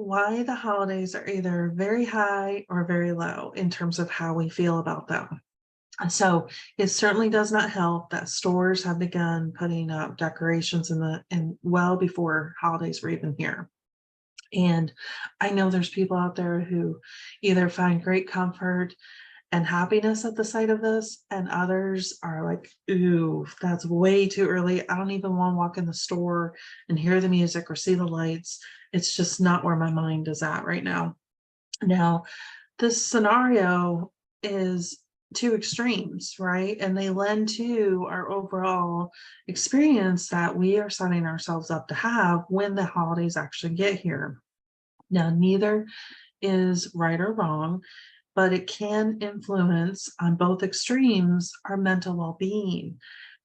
why the holidays are either very high or very low in terms of how we feel about them. So it certainly does not help that stores have begun putting up decorations in well before holidays were even here. And I know there's people out there who either find great comfort and happiness at the sight of this, and others are like, ooh, that's way too early. I don't even want to walk in the store and hear the music or see the lights. It's just not where my mind is at right now. Now, this scenario is two extremes, right? And they lend to our overall experience that we are setting ourselves up to have when the holidays actually get here. Now, neither is right or wrong, but it can influence on both extremes our mental well-being.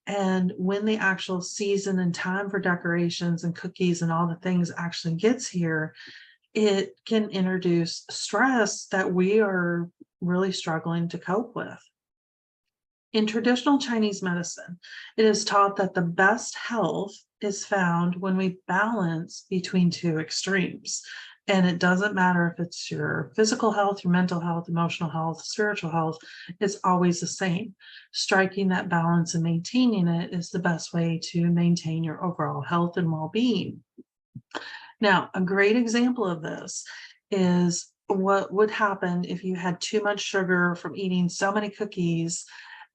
And when the actual season and time for decorations and cookies and all the things actually gets here, it can introduce stress that we are really struggling to cope with. In traditional Chinese medicine, it is taught that the best health is found when we balance between two extremes. And it doesn't matter if it's your physical health, your mental health, emotional health, spiritual health, it's always the same. Striking that balance and maintaining it is the best way to maintain your overall health and well being. Now, a great example of this is what would happen if you had too much sugar from eating so many cookies,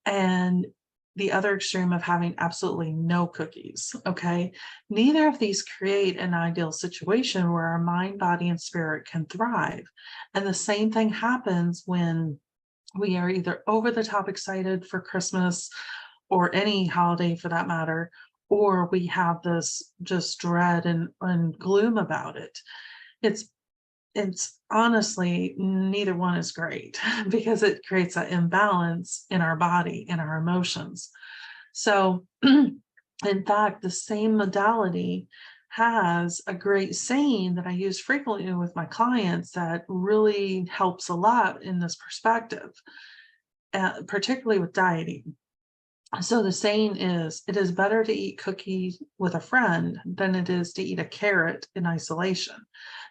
and the other extreme of having absolutely no cookies. Okay. Neither of these create an ideal situation where our mind, body, and spirit can thrive. And the same thing happens when we are either over the top excited for Christmas or any holiday for that matter, or we have this just dread and gloom about it. It's it's honestly neither one is great because it creates that imbalance in our body and our emotions. So, in fact, the same modality has a great saying that I use frequently with my clients that really helps a lot in this perspective, particularly with dieting. So the saying is, it is better to eat cookies with a friend than it is to eat a carrot in isolation.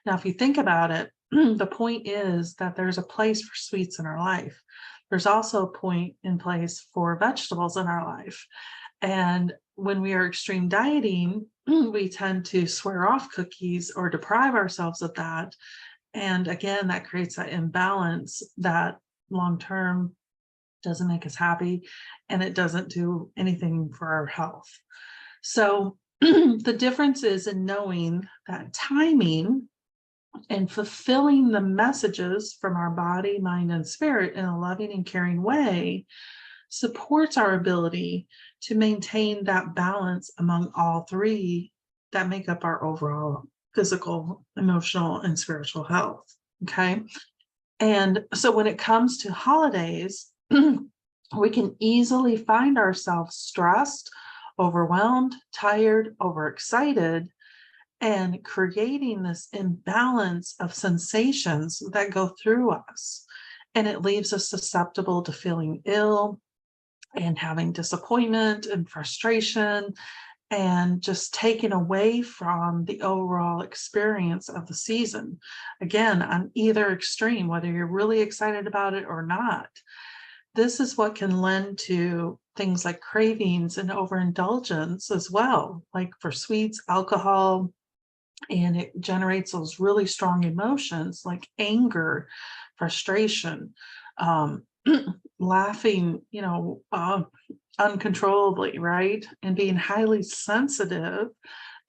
Now, if you think about it, the point is that there's a place for sweets in our life. There's also a point in place for vegetables in our life. And when we are extreme dieting, we tend to swear off cookies or deprive ourselves of that. And again, that creates that imbalance that long term doesn't make us happy, and it doesn't do anything for our health. So the difference is in knowing that timing and fulfilling the messages from our body, mind, and spirit in a loving and caring way supports our ability to maintain that balance among all three that make up our overall physical, emotional, and spiritual health. Okay. And so when it comes to holidays, we can easily find ourselves stressed, overwhelmed, tired, overexcited, and creating this imbalance of sensations that go through us. And it leaves us susceptible to feeling ill and having disappointment and frustration and just taken away from the overall experience of the season. Again, on either extreme, whether you're really excited about it or not. This is what can lend to things like cravings and overindulgence as well, like for sweets, alcohol, and it generates those really strong emotions like anger, frustration, um, laughing, uncontrollably, right? And being highly sensitive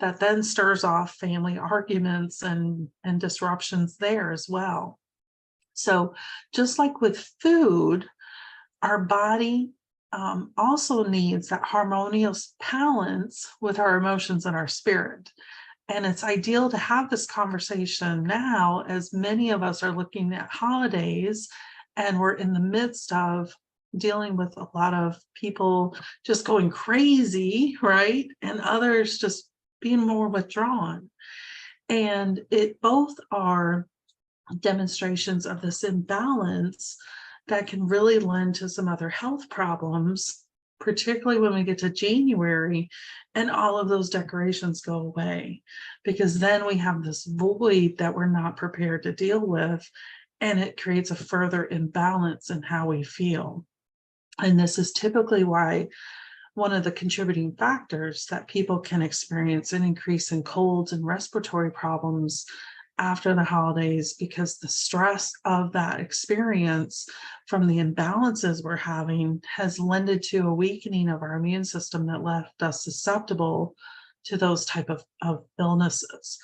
that then stirs off family arguments and disruptions there as well. So just like with food, our body also needs that harmonious balance with our emotions and our spirit. And it's ideal to have this conversation now, as many of us are looking at holidays and we're in the midst of dealing with a lot of people just going crazy, right? And others just being more withdrawn. And it both are demonstrations of this imbalance that can really lend to some other health problems particularly when we get to January and all of those decorations go away, because then we have this void that we're not prepared to deal with, and it creates a further imbalance in how we feel. And this is typically why one of the contributing factors that people can experience an increase in colds and respiratory problems after the holidays, because the stress of that experience from the imbalances we're having has lended to a weakening of our immune system that left us susceptible to those type of illnesses.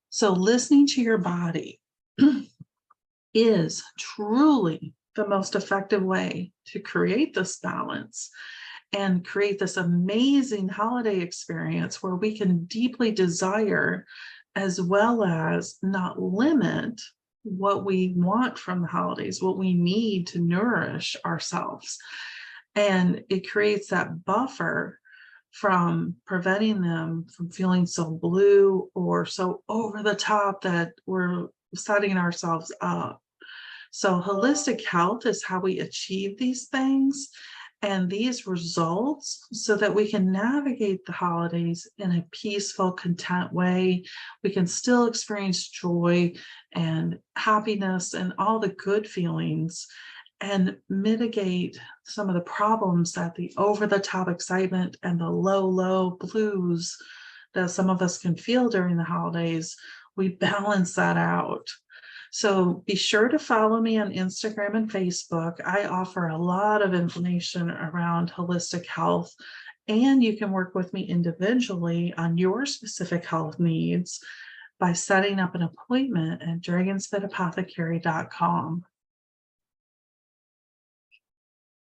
So listening to your body is truly the most effective way to create this balance and create this amazing holiday experience where we can deeply desire, as well as not limit, what we want from the holidays, what we need to nourish ourselves. And it creates that buffer from preventing them from feeling so blue or so over the top that we're setting ourselves up. So, holistic health is how we achieve these things and these results so that we can navigate the holidays in a peaceful, content way. We can still experience joy and happiness and all the good feelings and mitigate some of the problems that the over the top excitement and the low blues that some of us can feel during the holidays. We balance that out. So be sure to follow me on Instagram and Facebook. I offer a lot of information around holistic health, and you can work with me individually on your specific health needs by setting up an appointment at dragonspitapothecary.com.